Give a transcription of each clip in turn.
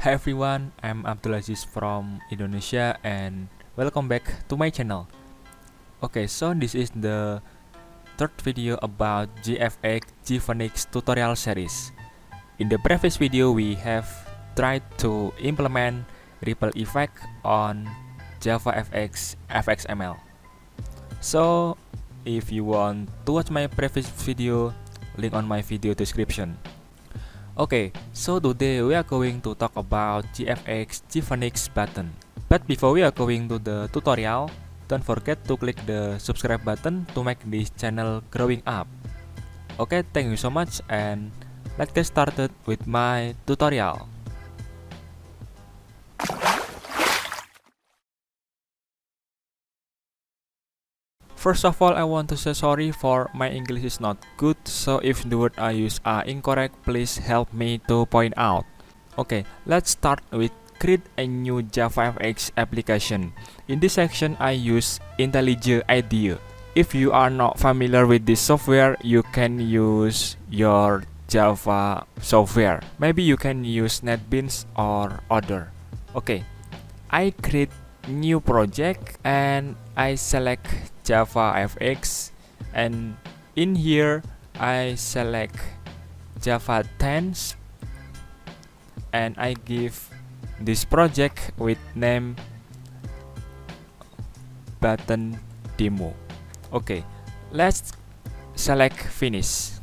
Hi everyone, I'm Abdul Aziz from Indonesia and welcome back to my channel. Okay, so this is the third video about JFXGFoenix tutorial series. In the previous video, we have tried to implement ripple effect on JavaFX FXML. So, if you want to watch my previous video, link on my video description. Okay, so today we are going to talk about JFXGFoenix But before we are going to the tutorial, don't forget to click the subscribe button to make this channel growing up. Okay, thank you so much and let's get started with my tutorial. First of all, I want to say sorry for my English is not good, so if the word I use are incorrect, please help me to point out. Okay, let's start with create a new JavaFX application. In this section, I use IntelliJ IDEA. If you are not familiar with this software, you can use your Java software. Maybe you can use NetBeans or other. Okay, I create new project and I select JavaFX, and in here I select Java 10 and I give this project with name button demo. Okay, let's select finish.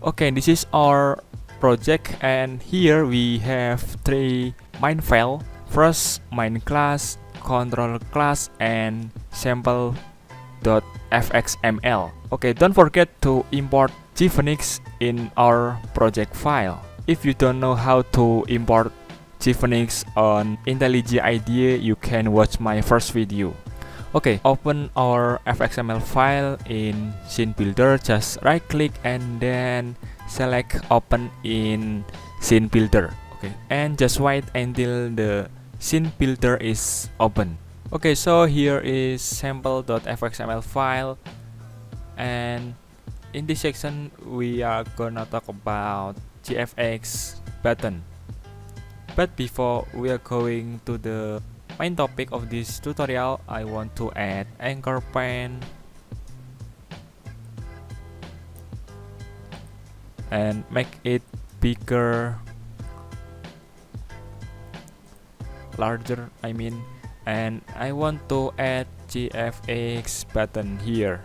Okay, this is our project and here we have three main files. First, main class, control class, and sample.fxml. Okay, don't forget to import JFoenix in our project file. If you don't know how to import JFoenix on IntelliJ IDEA, you can watch my first video. Okay, open our FXML file in Scene Builder. Just right click and then select open in Scene Builder. Okay, and just wait until the Scene Builder is open. Okay, so here is sample.fxml file, and in this section we are gonna talk about JFXButton. But before we are going to the main topic of this tutorial, I want to add anchor pane and make it bigger, larger I mean, and I want to add JFXButton here.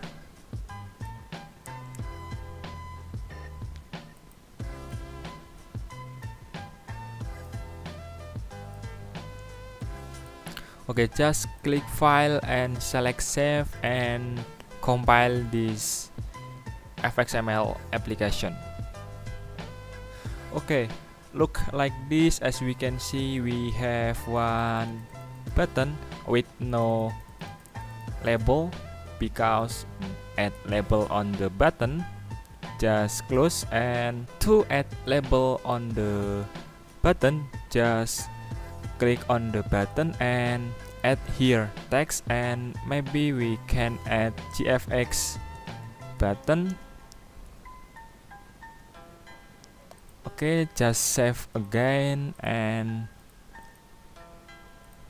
Okay, just click file and select save and compile this FXML application. Okay, look like this. As we can see, we have one button with no label because add label on the button, just close, and to add label on the button, just click on the button and add here text, and maybe we can add JFX button. Okay, just save again and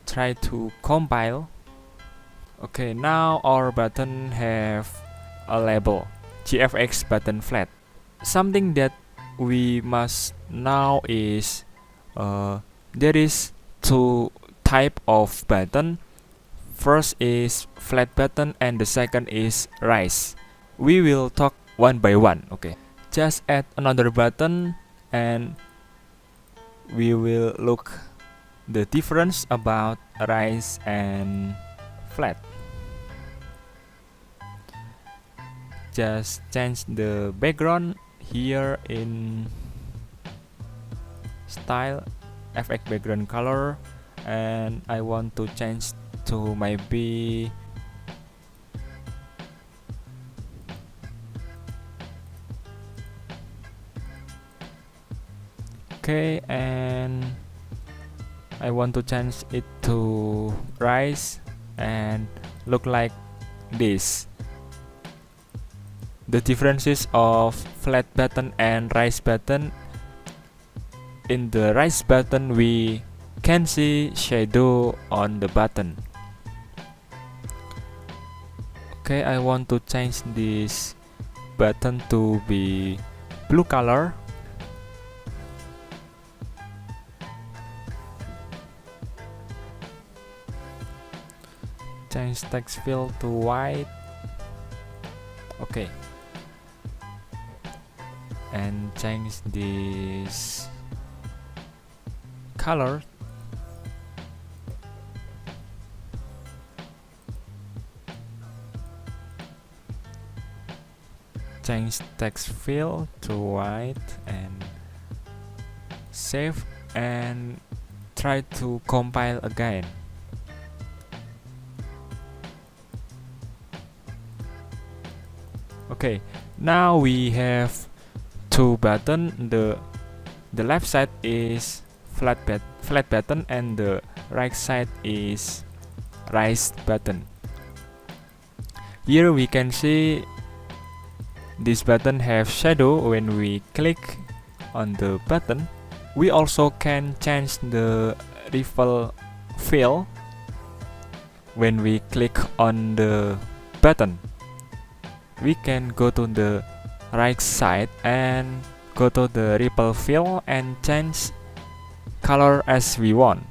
try to compile. Okay, now our button have a label JFXButton flat. Something that we must know is there is two type of button. First is flat button and the second is rise. We will talk one by one. Okay, just add another button and we will look the difference about rise and flat. Just change the background here in style FX background color, and I want to change to maybe okay, and I want to change it to rise and look like this. The differences of flat button and rise button in the right button we can see shadow on the button. Okay, I want to change this button to be blue color. Change text field to white. Okay, and change this color change text field to white and save and try to compile again. Okay, now we have two buttons. The left side is flat button and the right side is rise button. Here we can see this button have shadow when we click on the button. We also can change the rippler fill when we click on the button. We can go to the right side and go to the ripple fill and change color as we want.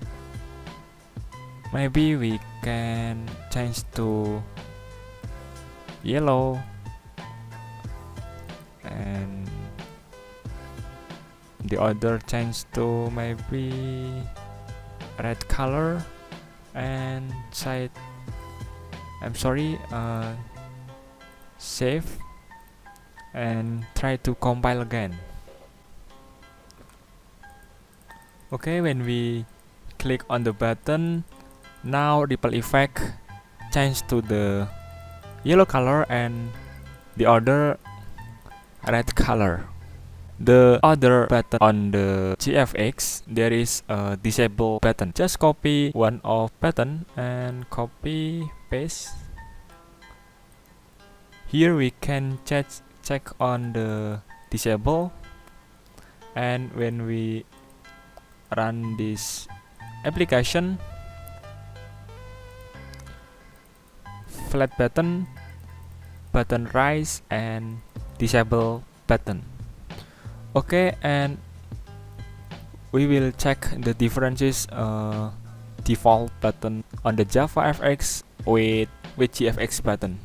Maybe we can change to yellow and the other change to maybe red color and side save and try to compile again. Okay, when we click on the button, now ripple effect change to the yellow color and the other red color. The other button on the JFX, there is a disable button. Just copy one of button and copy paste. Here we can check on the disable, and when we run this application, flat button, button rise and disable button. Okay, and we will check the differences default button on the JavaFX with JFXButton.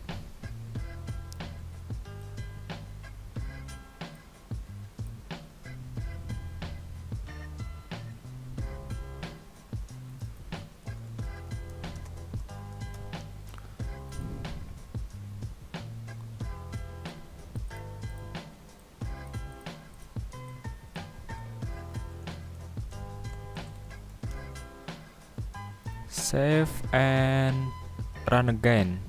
Save and run again.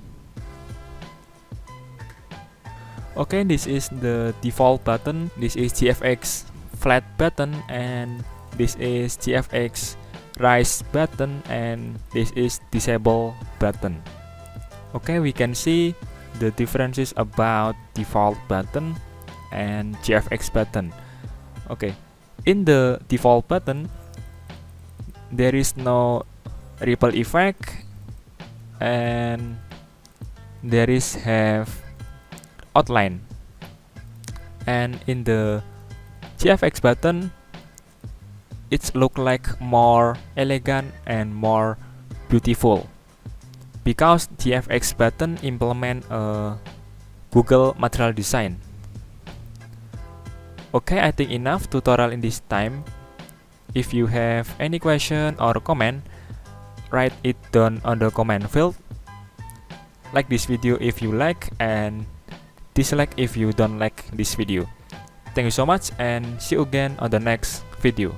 Okay, this is the default button. This is JFX flat button and this is JFX rise button and this is disable button. Okay, we can see the differences about default button and JFX button. Okay, in the default button there is no ripple effect and there is have outline, and in the JFX button it's look like more elegant and more beautiful because JFX button implement a Google material design. Okay, I think enough tutorial in this time. If you have any question or comment, write it down on the comment field. Like this video if you like and dislike if you don't like this video. Thank you so much and see you again on the next video.